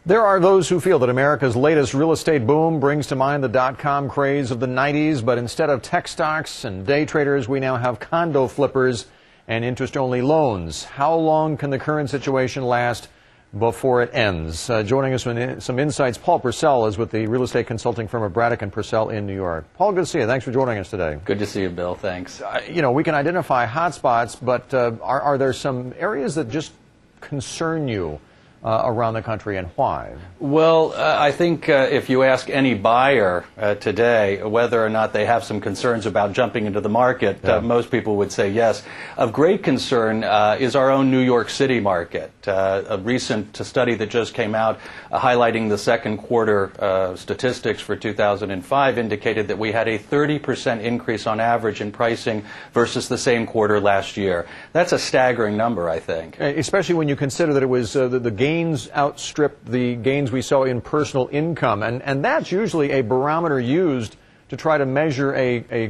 There are those who feel that America's latest real estate boom brings to mind the dot-com craze of the 90s, but instead of tech stocks and day traders, we now have condo flippers and interest-only loans. How long can the current situation last before it ends? Joining us with some insights, Paul Purcell is with the real estate consulting firm of Braddock & Purcell in New York. Paul, good to see you. Thanks for joining us today. Good to see you, Bill. Thanks. We can identify hotspots, but are there some areas that just concern you around the country, and why? Well, I think if you ask any buyer today whether or not they have some concerns about jumping into the market, most people would say yes. Of great concern is our own New York City market. A recent study that just came out highlighting the second quarter statistics for 2005 indicated that we had a 30% increase on average in pricing versus the same quarter last year. That's a staggering number, I think. Especially when you consider that it was the gains outstripped the gains we saw in personal income, and that's usually a barometer used to try to measure a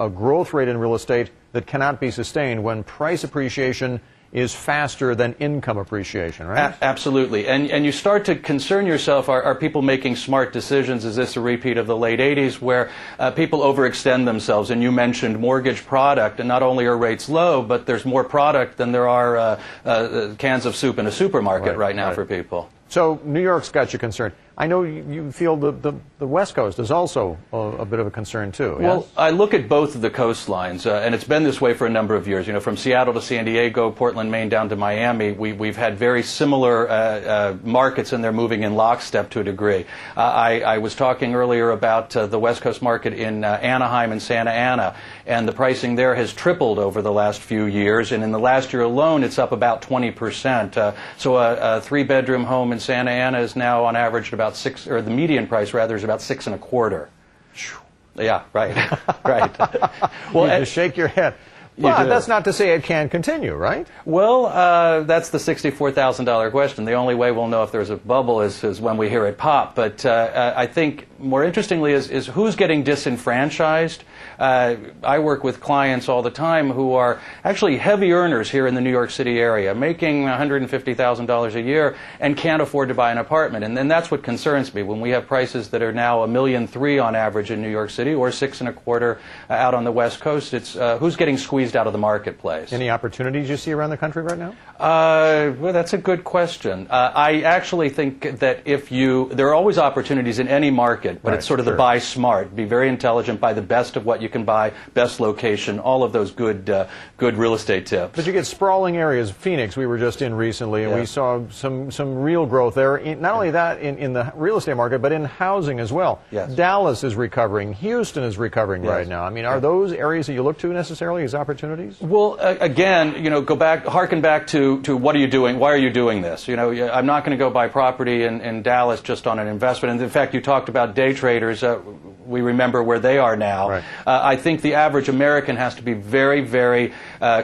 growth rate in real estate that cannot be sustained when price appreciation is faster than income appreciation, right? Absolutely. And you start to concern yourself, are people making smart decisions? Is this a repeat of the late 80s where people overextend themselves? And you mentioned mortgage product, and not only are rates low, but there's more product than there are cans of soup in a supermarket right now for people. So New York's got you concerned. I know you feel the West Coast is also a bit of a concern too. Well, yes? I look at both of the coastlines, and it's been this way for a number of years. You know, from Seattle to San Diego, Portland, Maine, down to Miami, we've had very similar markets, and they're moving in lockstep to a degree. I was talking earlier about the West Coast market in Anaheim and Santa Ana, and the pricing there has tripled over the last few years, and in the last year alone, it's up about 20%. So a three-bedroom home in Santa Ana is now on average about the median price rather is about 6 1/4. Yeah, right, right. Well, you just shake your head. But that's not to say it can't continue, right? Well, that's the $64,000 question. The only way we'll know if there's a bubble is when we hear it pop. But I think more interestingly is who's getting disenfranchised. I work with clients all the time who are actually heavy earners here in the New York City area, making $150,000 a year and can't afford to buy an apartment. And then that's what concerns me when we have prices that are now $1.3 million on average in New York City, or 6 1/4 out on the West Coast. It's who's getting squeezed out of the marketplace. Any opportunities you see around the country right now? Well, that's a good question. I actually think that there are always opportunities in any market, but it's sort of the buy smart. Be very intelligent, buy the best of what you can buy, best location, all of those good real estate tips. But you get sprawling areas. Phoenix, we were just in recently, and we saw some real growth there. Not only that in the real estate market, but in housing as well. Yes. Dallas is recovering. Houston is recovering right now. I mean, are those areas that you look to necessarily as opportunities? Well, again, harken back to what are you doing? Why are you doing this? You know, I'm not going to go buy property in Dallas just on an investment. And in fact, you talked about day traders. We remember where they are now. Right. I think the average American has to be very, very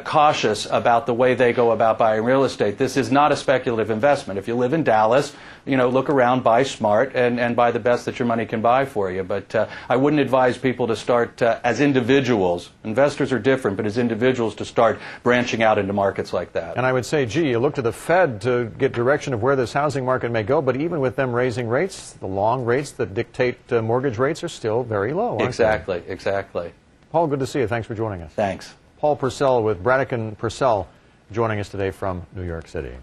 cautious about the way they go about buying real estate. This is not a speculative investment. If you live in Dallas, look around, buy smart, and buy the best that your money can buy for you. But I wouldn't advise people to start as individuals. Investors are different, but as individuals to start branching out into markets like that. And I would say, gee, you look to the Fed to get direction of where this housing market may go, but even with them raising rates, the long rates that dictate mortgage rates are still very low, aren't Exactly, exactly. Paul, good to see you. Thanks for joining us. Thanks. Paul Purcell with Braddock & Purcell joining us today from New York City.